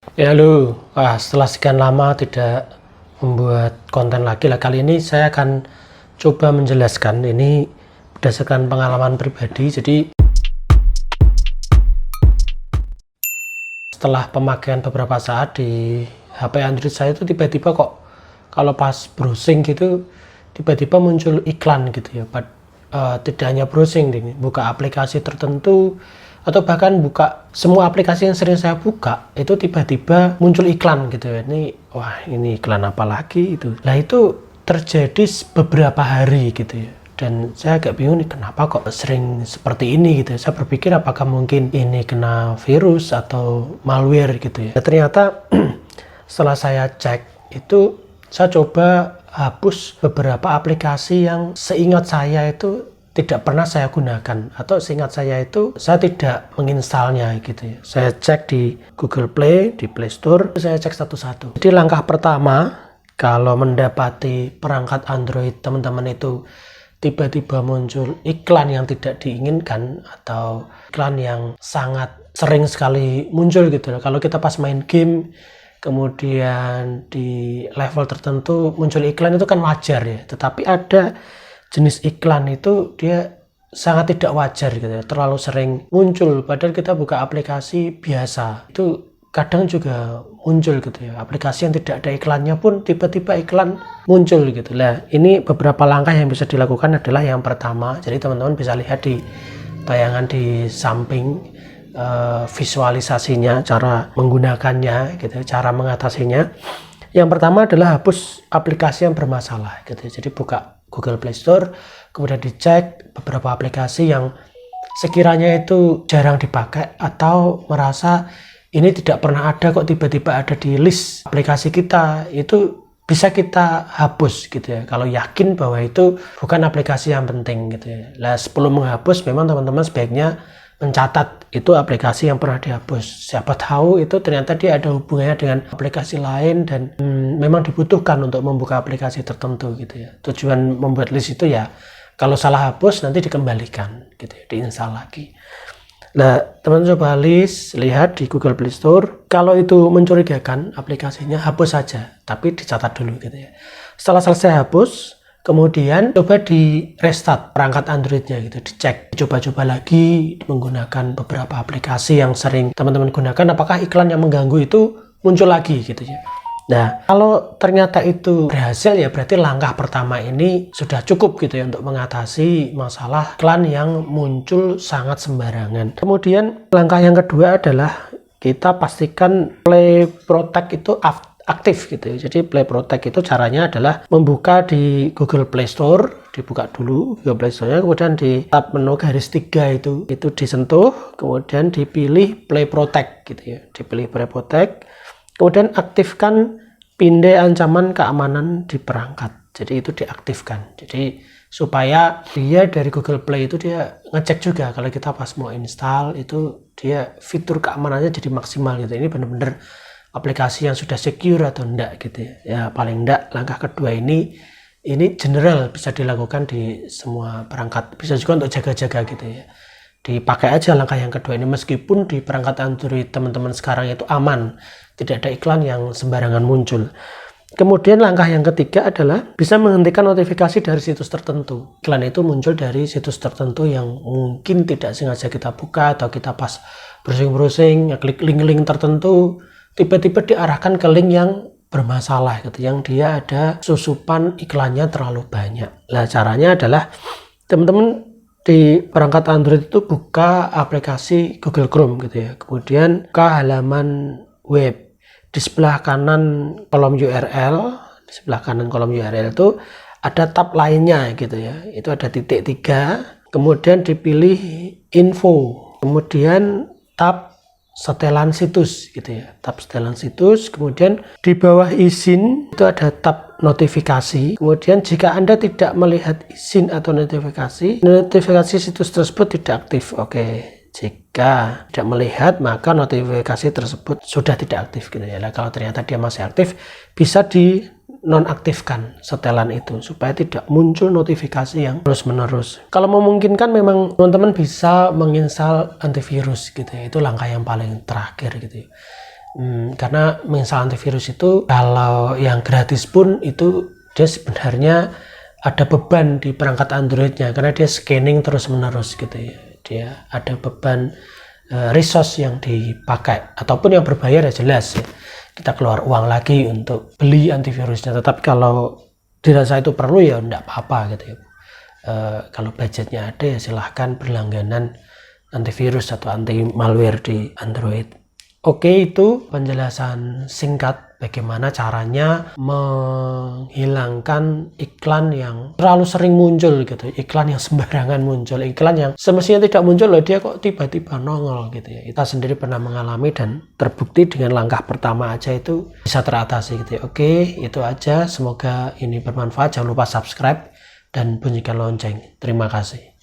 Ya halo, setelah sekian lama tidak membuat konten lagi lah, kali ini saya akan coba menjelaskan ini berdasarkan pengalaman pribadi. Jadi setelah pemakaian beberapa saat di HP Android saya itu tiba-tiba kok kalau pas browsing gitu tiba-tiba muncul iklan gitu ya. Tidak hanya browsing, buka aplikasi tertentu atau bahkan buka semua aplikasi yang sering saya buka itu tiba-tiba muncul iklan gitu ya. Ini iklan apa lagi itu. Nah, itu terjadi beberapa hari gitu ya. Dan saya agak bingung nih, kenapa kok sering seperti ini gitu ya. Saya berpikir apakah mungkin ini kena virus atau malware gitu ya. Dan ternyata setelah saya cek itu, saya coba hapus beberapa aplikasi yang seingat saya itu tidak pernah saya gunakan, atau seingat saya itu saya tidak menginstalnya gitu ya. Saya cek di Google Play, di Play Store, saya cek satu-satu. Jadi langkah pertama kalau mendapati perangkat Android teman-teman itu tiba-tiba muncul iklan yang tidak diinginkan atau iklan yang sangat sering sekali muncul gitu. Kalau kita pas main game kemudian di level tertentu muncul iklan itu kan wajar ya, tetapi ada jenis iklan itu dia sangat tidak wajar gitu ya, terlalu sering muncul padahal kita buka aplikasi biasa itu kadang juga muncul gitu ya. Aplikasi yang tidak ada iklannya pun tiba-tiba iklan muncul gitu lah. Ini beberapa langkah yang bisa dilakukan adalah yang pertama, jadi teman-teman bisa lihat di tayangan di samping visualisasinya, cara menggunakannya gitu, cara mengatasinya. Yang pertama adalah hapus aplikasi yang bermasalah gitu. Jadi buka Google Play Store, kemudian dicek beberapa aplikasi yang sekiranya itu jarang dipakai atau merasa ini tidak pernah ada kok tiba-tiba ada di list aplikasi kita, itu bisa kita hapus gitu ya. Kalau yakin bahwa itu bukan aplikasi yang penting gitu ya. Nah, sebelum menghapus memang teman-teman sebaiknya mencatat itu aplikasi yang pernah dihapus. Siapa tahu itu ternyata dia ada hubungannya dengan aplikasi lain dan memang dibutuhkan untuk membuka aplikasi tertentu gitu ya. Tujuan membuat list itu ya kalau salah hapus nanti dikembalikan gitu ya, diinstal lagi. Nah, teman-teman coba lihat di Google Play Store. Kalau itu mencurigakan aplikasinya, hapus saja, tapi dicatat dulu gitu ya. Setelah selesai hapus, kemudian coba di restart perangkat Androidnya gitu, dicek, coba-coba lagi menggunakan beberapa aplikasi yang sering teman-teman gunakan, apakah iklan yang mengganggu itu muncul lagi gitu ya. Nah, kalau ternyata itu berhasil ya berarti langkah pertama ini sudah cukup gitu ya untuk mengatasi masalah iklan yang muncul sangat sembarangan. Kemudian langkah yang kedua adalah kita pastikan Play Protect itu aktif gitu ya. Jadi Play Protect itu caranya adalah membuka di Google Play Store, dibuka dulu Google Play Store-nya, kemudian di tab menu garis 3 itu disentuh, kemudian dipilih Play Protect gitu ya. Dipilih Play Protect. Kemudian aktifkan pindai ancaman keamanan di perangkat. Jadi itu diaktifkan. Jadi supaya dia dari Google Play itu dia ngecek juga kalau kita pas mau install itu dia fitur keamanannya jadi maksimal gitu. Ini benar-benar aplikasi yang sudah secure atau enggak gitu ya. Ya paling enggak langkah kedua ini general bisa dilakukan di semua perangkat. Bisa juga untuk jaga-jaga gitu ya. Dipakai aja langkah yang kedua ini meskipun di perangkat Android teman-teman sekarang itu aman, tidak ada iklan yang sembarangan muncul. Kemudian langkah yang ketiga adalah bisa menghentikan notifikasi dari situs tertentu. Iklan itu muncul dari situs tertentu yang mungkin tidak sengaja kita buka atau kita pas browsing, klik link-link tertentu, tiba-tiba diarahkan ke link yang bermasalah gitu, yang dia ada susupan iklannya terlalu banyak. Nah, caranya adalah teman-teman di perangkat Android itu buka aplikasi Google Chrome gitu ya. Kemudian buka halaman web. Di sebelah kanan kolom URL, itu ada tab lainnya gitu ya. Itu ada titik 3, kemudian dipilih info. Kemudian tab setelan situs gitu ya. Tab setelan situs, kemudian di bawah izin itu ada tab notifikasi. Kemudian jika Anda tidak melihat izin atau notifikasi situs tersebut tidak aktif. Oke, jika tidak melihat maka notifikasi tersebut sudah tidak aktif gitu ya. Nah, kalau ternyata dia masih aktif, bisa di nonaktifkan setelan itu supaya tidak muncul notifikasi yang terus-menerus. Kalau memungkinkan memang teman-teman bisa menginstal antivirus gitu ya. Itu langkah yang paling terakhir gitu ya. Karena menginstal antivirus itu kalau yang gratis pun itu dia sebenarnya ada beban di perangkat Androidnya, karena dia scanning terus menerus gitu ya. Dia ada beban resource yang dipakai, ataupun yang berbayar ya jelas ya, kita keluar uang lagi untuk beli antivirusnya. Tetapi kalau dirasa itu perlu ya enggak apa-apa gitu ya. Kalau budgetnya ada ya silahkan berlangganan antivirus atau anti malware di Android. Oke, itu penjelasan singkat bagaimana caranya menghilangkan iklan yang terlalu sering muncul gitu, iklan yang sembarangan muncul, iklan yang semestinya tidak muncul loh, dia kok tiba-tiba nongol gitu ya. Kita sendiri pernah mengalami dan terbukti dengan langkah pertama aja itu bisa teratasi gitu ya. Oke, itu aja, semoga ini bermanfaat. Jangan lupa subscribe dan bunyikan lonceng. Terima kasih.